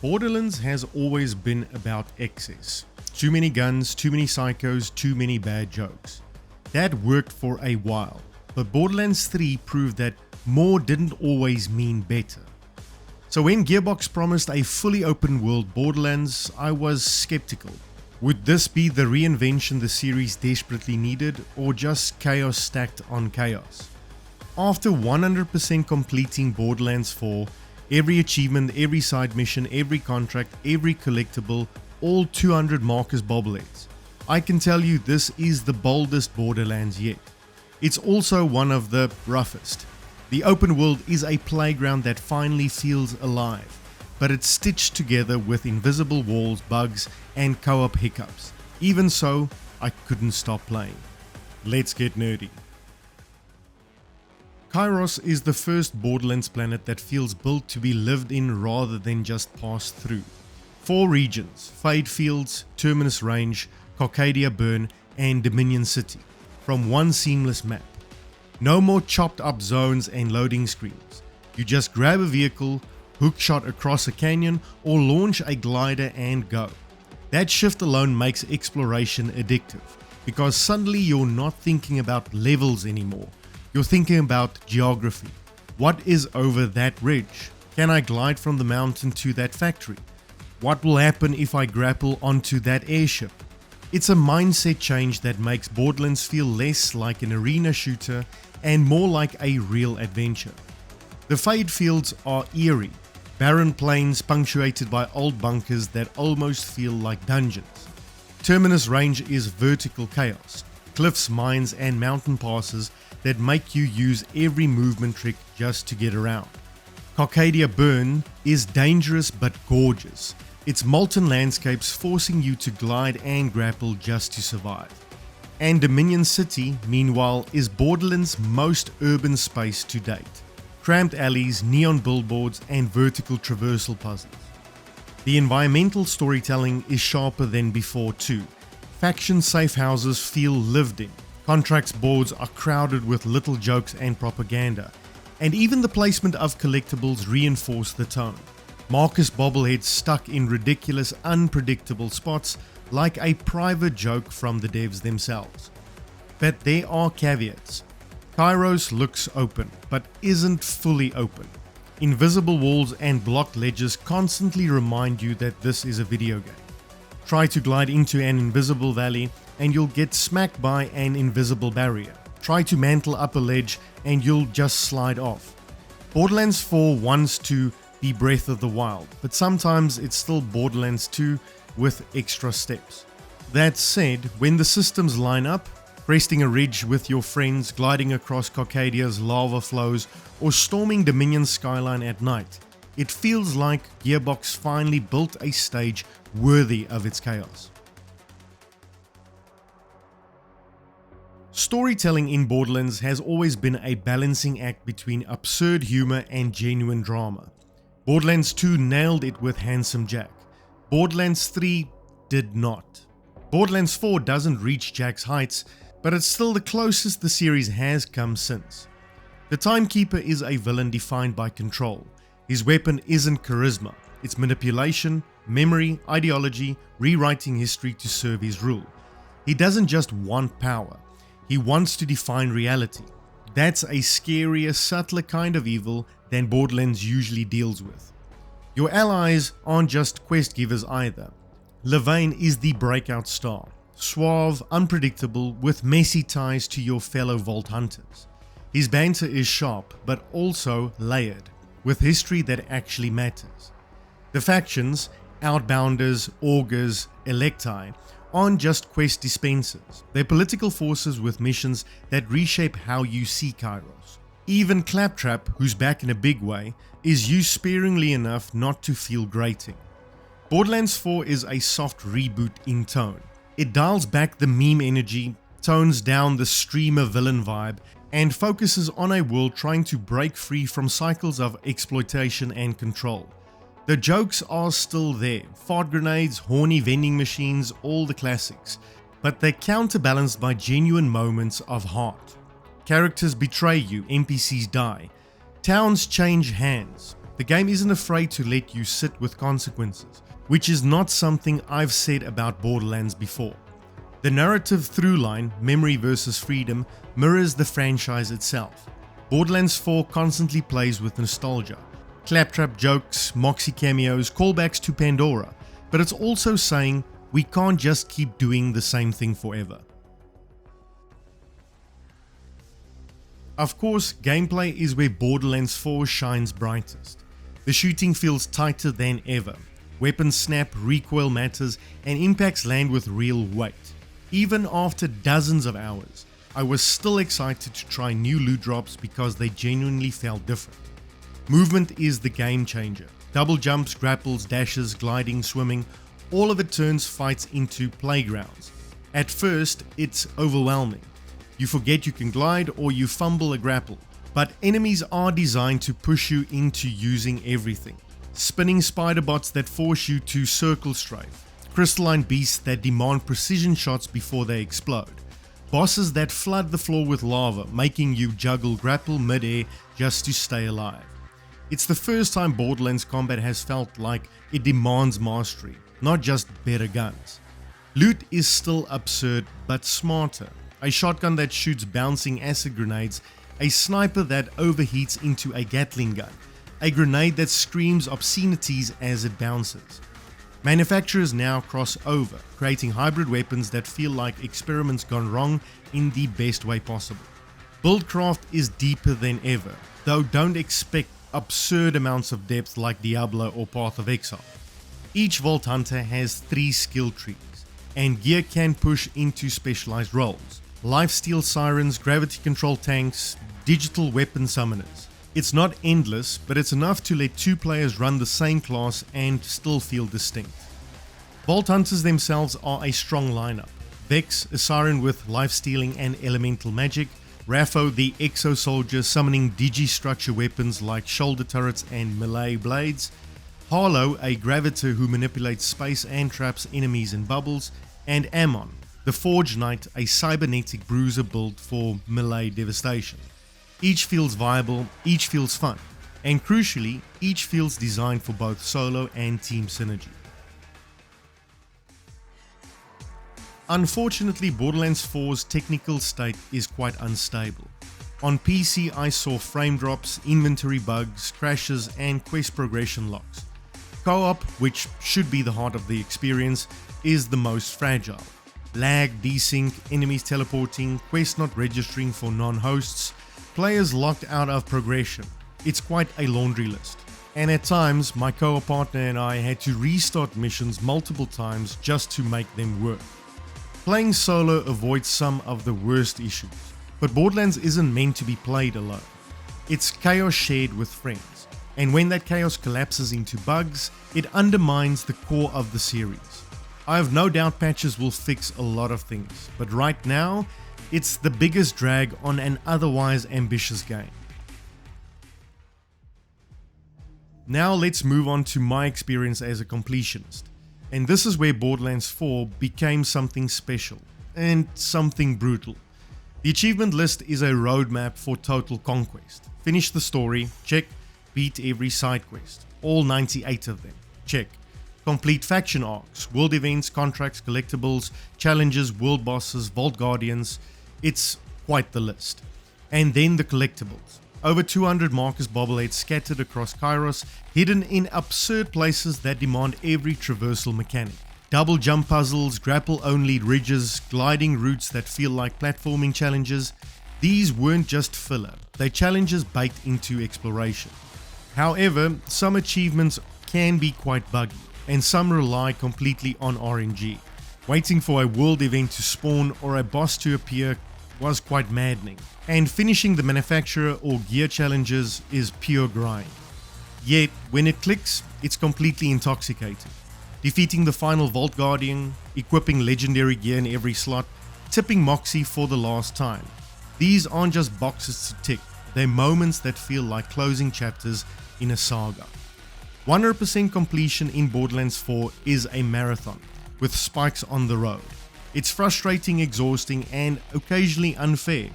Borderlands has always been about excess. Too many guns, too many psychos, too many bad jokes. That worked for a while, but Borderlands 3 proved that more didn't always mean better. So when Gearbox promised a fully open world Borderlands, I was skeptical. Would this be the reinvention the series desperately needed, or just chaos stacked on chaos? After 100% completing Borderlands 4, every achievement, every side mission, every contract, every collectible, all 200 Marcus bobbleheads, I can tell you this is the boldest Borderlands yet. It's also one of the roughest. The open world is a playground that finally feels alive, but it's stitched together with invisible walls, bugs, and co-op hiccups. Even so, I couldn't stop playing. Let's get nerdy. Kairos is the first Borderlands planet that feels built to be lived in rather than just passed through. 4 regions, Fade Fields, Terminus Range, Carcadia Burn, and Dominion City, from one seamless map. No more chopped up zones and loading screens. You just grab a vehicle, hookshot across a canyon, or launch a glider and go. That shift alone makes exploration addictive, because suddenly you're not thinking about levels anymore. You're thinking about geography. What is over that ridge? Can I glide from the mountain to that factory? What will happen if I grapple onto that airship? It's a mindset change that makes Borderlands feel less like an arena shooter and more like a real adventure. The Fade Fields are eerie, barren plains punctuated by old bunkers that almost feel like dungeons. Terminus Range is vertical chaos, cliffs, mines, and mountain passes that make you use every movement trick just to get around. Carcadia Burn is dangerous but gorgeous. Its molten landscapes forcing you to glide and grapple just to survive. And Dominion City, meanwhile, is Borderlands' most urban space to date. Cramped alleys, neon billboards, and vertical traversal puzzles. The environmental storytelling is sharper than before too. Faction safe houses feel lived in. Contracts boards are crowded with little jokes and propaganda, and even the placement of collectibles reinforce the tone. Marcus bobbleheads stuck in ridiculous, unpredictable spots like a private joke from the devs themselves. But there are caveats. Kairos looks open, but isn't fully open. Invisible walls and blocked ledges constantly remind you that this is a video game. Try to glide into an invisible valley and you'll get smacked by an invisible barrier. Try to mantle up a ledge and you'll just slide off. Borderlands 4 wants to be Breath of the Wild, but sometimes it's still Borderlands 2 with extra steps. That said, when the systems line up, cresting a ridge with your friends, gliding across Carcadia's lava flows, or storming Dominion's skyline at night, it feels like Gearbox finally built a stage worthy of its chaos. Storytelling in Borderlands has always been a balancing act between absurd humor and genuine drama. Borderlands 2 nailed it with Handsome Jack. Borderlands 3 did not. Borderlands 4 doesn't reach Jack's heights, but it's still the closest the series has come since. The Timekeeper is a villain defined by control. His weapon isn't charisma, it's manipulation, memory, ideology, rewriting history to serve his rule. He doesn't just want power, he wants to define reality. That's a scarier, subtler kind of evil than Borderlands usually deals with. Your allies aren't just quest givers either. Levain is the breakout star, suave, unpredictable, with messy ties to your fellow Vault Hunters. His banter is sharp, but also layered, with history that actually matters. The factions, Outbounders, Augurs, Electi, aren't just quest dispensers. They're political forces with missions that reshape how you see Kairos. Even Claptrap, who's back in a big way, is used sparingly enough not to feel grating. Borderlands 4 is a soft reboot in tone. It dials back the meme energy, tones down the streamer villain vibe, and focuses on a world trying to break free from cycles of exploitation and control. The jokes are still there, fart grenades, horny vending machines, all the classics, but they're counterbalanced by genuine moments of heart. Characters betray you, NPCs die, towns change hands, The game isn't afraid to let you sit with consequences, which is not something I've said about Borderlands before. The narrative throughline, memory versus freedom, mirrors the franchise itself. Borderlands 4 constantly plays with nostalgia. Claptrap jokes, Moxie cameos, callbacks to Pandora, but it's also saying we can't just keep doing the same thing forever. Of course, gameplay is where Borderlands 4 shines brightest. The shooting feels tighter than ever. Weapons snap, recoil matters, and impacts land with real weight. Even after dozens of hours, I was still excited to try new loot drops because they genuinely felt different. Movement is the game changer. Double jumps, grapples, dashes, gliding, swimming, all of it turns fights into playgrounds. At first, it's overwhelming. You forget you can glide or you fumble a grapple, but enemies are designed to push you into using everything. Spinning spider bots that force you to circle strafe, crystalline beasts that demand precision shots before they explode, bosses that flood the floor with lava, making you juggle grapple midair just to stay alive. It's the first time Borderlands combat has felt like it demands mastery, not just better guns. Loot is still absurd but smarter. A shotgun that shoots bouncing acid grenades, a sniper that overheats into a Gatling gun, a grenade that screams obscenities as it bounces. Manufacturers now cross over, creating hybrid weapons that feel like experiments gone wrong in the best way possible. Buildcraft is deeper than ever, though don't expect absurd amounts of depth like Diablo or Path of Exile. Each Vault Hunter has 3 skill trees, and gear can push into specialized roles. Lifesteal sirens, gravity control tanks, digital weapon summoners. It's not endless, but it's enough to let 2 players run the same class and still feel distinct. Vault Hunters themselves are a strong lineup. Vex, a siren with lifestealing and elemental magic. Raffo, the exo soldier summoning digi-structure weapons like shoulder turrets and melee blades. Harlow, a graviter who manipulates space and traps enemies in bubbles. And Ammon, the Forge Knight, a cybernetic bruiser built for melee devastation. Each feels viable, each feels fun, and crucially, each feels designed for both solo and team synergy. Unfortunately, Borderlands 4's technical state is quite unstable. On PC, I saw frame drops, inventory bugs, crashes, and quest progression locks. Co-op, which should be the heart of the experience, is the most fragile. Lag, desync, enemies teleporting, quests not registering for non-hosts, players locked out of progression. It's quite a laundry list. And at times, my co-op partner and I had to restart missions multiple times just to make them work. Playing solo avoids some of the worst issues, but Borderlands isn't meant to be played alone. It's chaos shared with friends, and when that chaos collapses into bugs, it undermines the core of the series. I have no doubt patches will fix a lot of things, but right now, it's the biggest drag on an otherwise ambitious game. Now let's move on to my experience as a completionist. And this is where Borderlands 4 became something special and something brutal. The achievement list is a roadmap for total conquest. Finish the story, check. Beat every side quest, all 98 of them, check. Complete faction arcs, world events, contracts, collectibles, challenges, world bosses, vault guardians. It's quite the list. And then the collectibles. Over 200 Marcus bobbleheads scattered across Kairos, hidden in absurd places that demand every traversal mechanic. Double jump puzzles, grapple-only ridges, gliding routes that feel like platforming challenges. These weren't just filler, they're challenges baked into exploration. However, some achievements can be quite buggy, and some rely completely on RNG. Waiting for a world event to spawn or a boss to appear was quite maddening, and finishing the manufacturer or gear challenges is pure grind. Yet, when it clicks, it's completely intoxicating. Defeating the final Vault Guardian, equipping legendary gear in every slot, tipping Moxie for the last time. These aren't just boxes to tick, they're moments that feel like closing chapters in a saga. 100% completion in Borderlands 4 is a marathon, with spikes on the road. It's frustrating, exhausting, and occasionally unfair,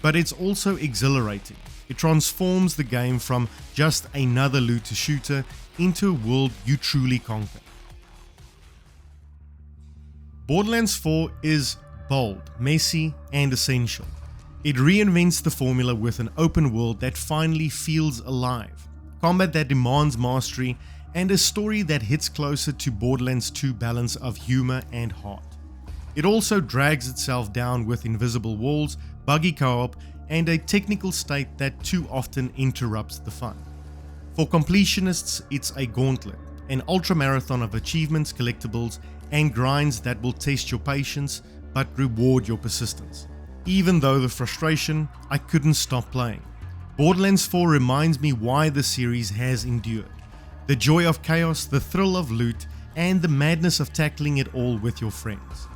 but it's also exhilarating. It transforms the game from just another looter shooter into a world you truly conquer. Borderlands 4 is bold, messy, and essential. It reinvents the formula with an open world that finally feels alive, combat that demands mastery, and a story that hits closer to Borderlands 2 balance of humor and heart. It also drags itself down with invisible walls, buggy co-op, and a technical state that too often interrupts the fun. For completionists, it's a gauntlet, an ultra-marathon of achievements, collectibles, and grinds that will test your patience but reward your persistence. Even though the frustration, I couldn't stop playing. Borderlands 4 reminds me why the series has endured. The joy of chaos, the thrill of loot, and the madness of tackling it all with your friends.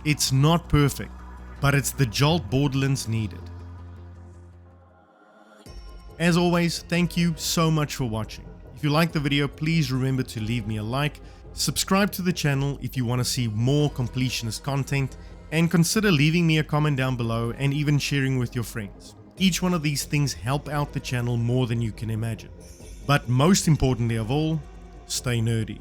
It's not perfect, but it's the jolt Borderlands needed. As always, thank you so much for watching. If you liked the video, please remember to leave me a like, subscribe to the channel if you want to see more completionist content, and consider leaving me a comment down below and even sharing with your friends. Each one of these things help out the channel more than you can imagine. But most importantly of all, stay nerdy.